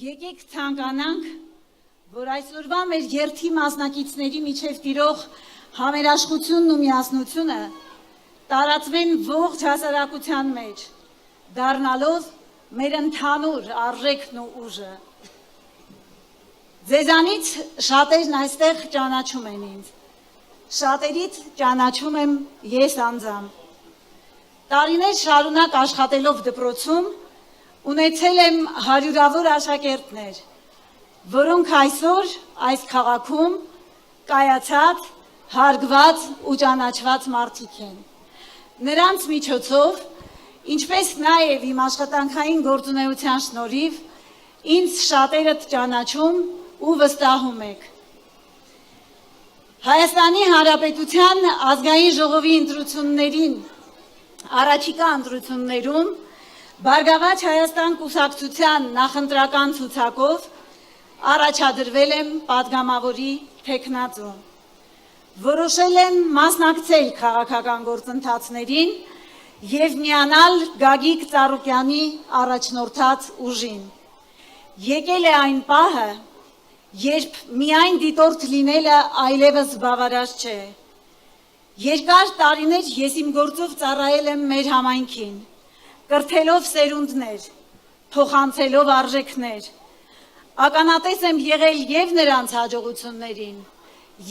Եկեք ցանկանանք, որ այսօրվա մեր երթի մասնակիցների միջև տիրող համերաշխությունն ու միասնությունը տարածվեն ողջ հասարակության մեջ, դառնալով մեր ընդհանուր արժեքն ու ուժը։ Ձեզանից շատերն այստեղ ճանաչում են ինձ, շատերից ճանաչում եմ ես անձամբ։ Տարիներ շարունակ աշխատելով դպրոցում ունեցել եմ հարյուրավոր աշակերտներ, որոնք այսօր այս քաղաքում կայացած, հարգված ու ճանաչված մարդիկ են։ Նրանց միջոցով, ինչպես նաև իմ աշխատանքային գործունեության շնորհիվ, ինձ շատերդ ճանաչում ու վստահում եք։ Հայաստանի Հանրապետության ազգային ժողովի ընտրություններին, առաջիկա ընտրություններում Բարգավաճ Հայաստան կուսակցության նախընտրական ցուցակով առաջադրվել եմ պատգամավորի թեկնածու։ Որոշել եմ մասնակցել քաղաքական գործընթացներին և միանալ Գագիկ Ծառուկյանի առաջնորդած ուժին։ Եկել է այն պահը, երբ միայն դիտորդ լինելը այլևս բավարար չէ։ Երկար տարիներ ես իմ գործով ծառայել եմ մեր համայնքին, կրթելով սերունդներ, փոխանցելով արժեքներ, ականատես եմ եղել և նրանց հաջողություններին,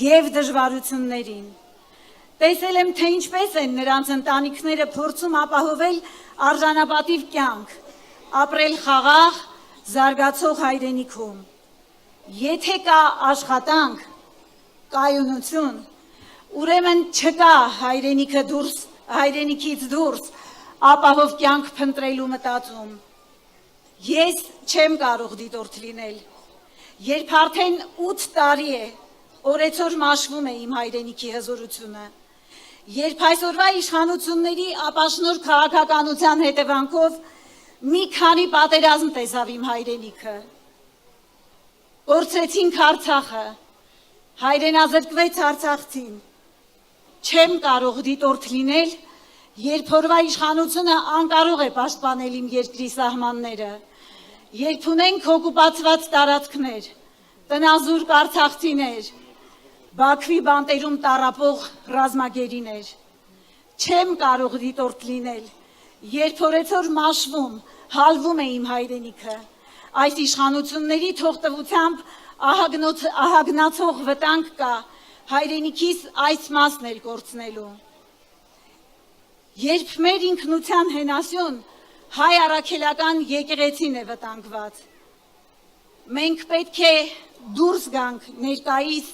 և դժվարություններին։ Տեսել եմ, թե ինչպես են նրանց ընտանիքները փորձում ապահովել արժանապատիվ կյանք, ապրել խաղաղ, զարգացող հայրենիքում։ Եթե կա աշխատանք, կայունություն, ուրեմն չկա հայրենիքից դուրս ապահով կյանք փնտրելու մտածում։ Ես չեմ կարող դիտորդ լինել, երբ արդեն 8 տարի է, օրեցօր մաշվում է իմ հայրենիքի հզորությունը, երբ այսօրվա իշխանությունների ապաշնոր քաղաքականության հետևանքով մի քանի պատերազմ տեսավ իմ հայրենիքը, կորցրեցինք Արցախը, հայրենազրկվեց արցախցին, չեմ կարող դիտորդ լինել, երբ օրվա իշխանությունը անկարող է պաշտպանել իմ երկրի սահմանները, երբ ունենք օկուպացված տարածքներ, տնազուրկ արցախցիներ, Բաքվի բանտերում տառապող ռազմագերիներ, չեմ կարող դիտորդ լինել, երբ օրեցօր մաշվում, հալվում է իմ հայրենիքը, այս իշխանությունների թողտվությամբ ահագնացող վտանգ կա հայրենիքիս այս մասն էլ կորցնելու։ Երբ մեր ինքնության հենասյուն հայ առաքելական եկեղեցին է վտանգված, մենք պետք է դուրս գանք ներկայիս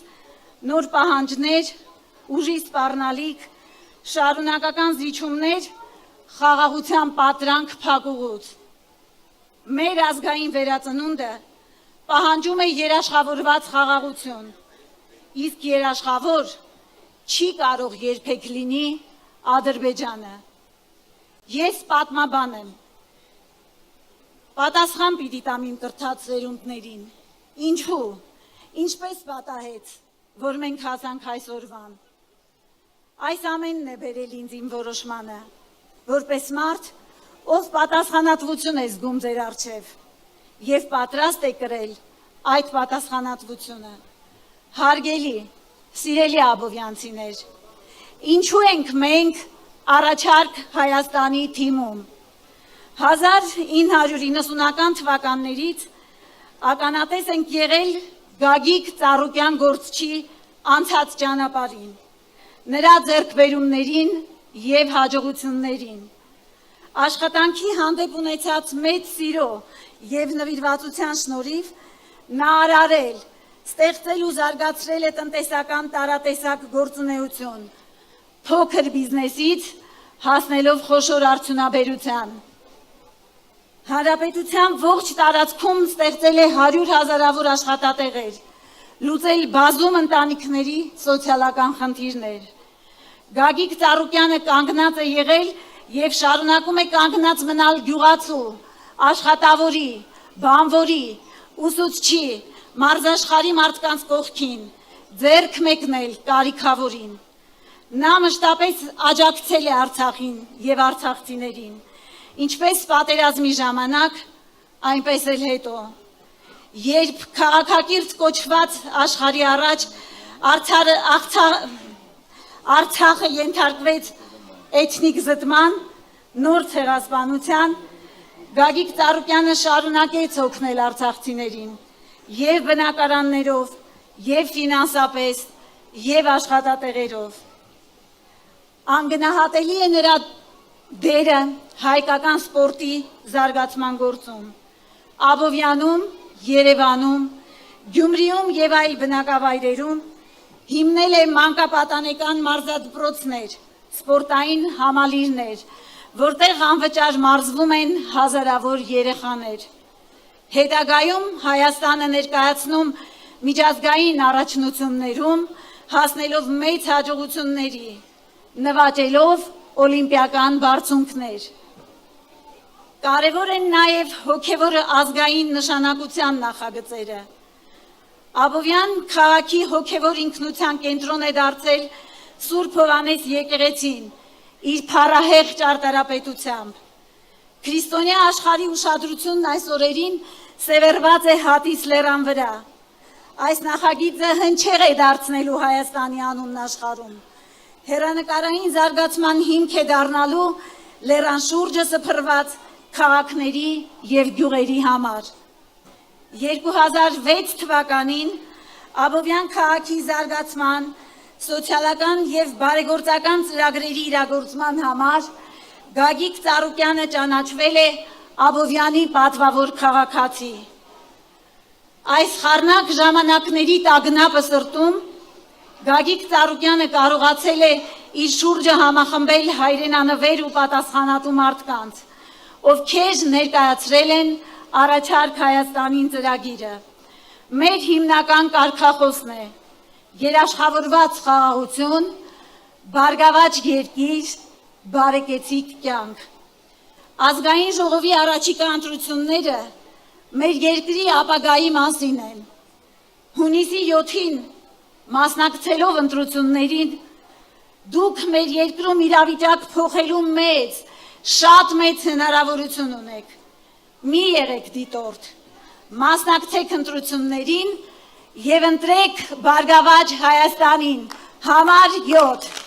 նոր պահանջներ, ուժի սպառնալիք, շարունակական զիջումներ, խաղաղության պատրանք փակուղուց։ Մեր ազգային վերածնունդը պահանջում է երաշխավորված խաղաղություն, իսկ երաշխավոր չի կարող երբեք լինի Ադրբեջանը։ Ես պատմաբան եմ, պատասխան պիտի տամ իմ կրթած սերունդներին, ինչու, ինչպես պատահեց, որ մենք հասանք այսօրվան։ Այս ամենն է բերել ինձ իմ որոշմանը, որպես մարդ, ով պատասխանատվություն է զգում ձեր առջև և պատրաստ է կրել այդ պատասխանատվությունը։ Հարգելի, սիրելի աբովյանցիներ, ինչու ենք մենք առաջարկ Հայաստանի թիմում։ 1990-ական թվականներից ականատես ենք եղել Գագիկ Ծառուկյան գործչի անցած ճանապարհին, նրա ձեռքբերումներին և հաջողություններին։ Աշխատանքի հանդեպ ունեցած մեծ սիրո և նվիրվածության շնորհիվ նա արարել, ստեղծել ու զարգացրել է տնտեսական տարատեսակ գործունեություն, փոքր բիզնեսից հասնելով խոշոր արդյունաբերության։ Հանրապետության ողջ տարածքում ստեղծել է 100 հազարավոր աշխատատեղեր, լուծել բազում ընտանիքների սոցիալական խնդիրներ։ Գագիկ Ծառուկյանը կանգնած է եղել և շարունակում է կանգնած մնալ գյուղացու, աշխատավորի, բանվորի, ուսուցչի, մարզաշխարհի մարդկանց կողքին, ձեռք մեկնել կարիքավորին։ Նա մշտապես աջակցել է Արցախին և արցախցիներին, ինչպես պատերազմի ժամանակ, այնպես էլ հետո։ երբ քաղաքակիրթ կոչված աշխարհի առաջ Արցախը ենթարկվեց էթնիկ զտման, նոր ցեղասպանության, Գագիկ Ծառուկյանը շարունակեց օգնել արցախցիներին եւ բնակարաններով, եւ ֆինանսապես, եւ աշխատատեղերով։ Անգնահատելի է նրա դերը հայկական սպորտի զարգացման գործում։ Աբովյանում, Երևանում, Գյումրիում եւ այլ բնակավայրերում հիմնել է մանկապատանեկան մարզադպրոցներ, սպորտային համալիրներ, որտեղ անվճար մարզվում են հազարավոր երեխաներ։ Հետագայում Հայաստանը ներկայացնում միջազգային առաջնություններում, հասնելով մեծ հաջողությունների, նվաճելով օլիմպիական բարձունքներ։ Կարևոր են նաև հոգևոր ազգային նշանակության նախագծերը։ Աբովյան քաղաքի հոգևոր ինքնության կենտրոն է դարձել Սուրբ Հովհաննես եկեղեցին իր փառահեղ ճարտարապետությամբ։ Քրիստոնյա աշխարհի ուշադրությունն այս օրերին սևեռված է Հատիս լեռան վրա։ Այս նախագիծը հնչեղ է դարձնելու Հայաստանի անունն աշխարհում։ Հեռանկարային զարգացման հիմք է դառնալու լեռան շուրջը սփռված քաղաքների եւ գյուղերի համար։ 2006 թվականին Աբովյան քաղաքի զարգացման, սոցիալական եւ բարեգործական ծրագրերի իրագործման համար Գագիկ Ծառուկյանը ճանաչվել է Աբովյանի պատվավոր քաղաքացի։ Այս խառնակ ժամանակների տագնապը սրտում Գագիկ Ծառուկյանը կարողացել է իր շուրջը համախմբել հայրենանվեր ու պատասխանատու մարդկանց, ովքեր ներկայացրել են առաջարկ Հայաստանին ծրագիրը։ Մեր հիմնական կարգախոսն է երաշխավորված խաղաղություն, բարգավաճ երկիր, բարեկեցիկ կյանք։ Ազգային ժողովի առաջիկա ընտրությունները մեր երկրի ապագայի մասին են։ Հունիսի 7-ին մասնակցելով ընտրություններին դուք մեր երկրում իրավիճակ փոխելու շատ մեծ հնարավորություն ունեք։ Մի եղեք դիտորդ, մասնակցեք ընտրություններին եւ ընտրեք Բարգավաճ Հայաստանին, համար 7։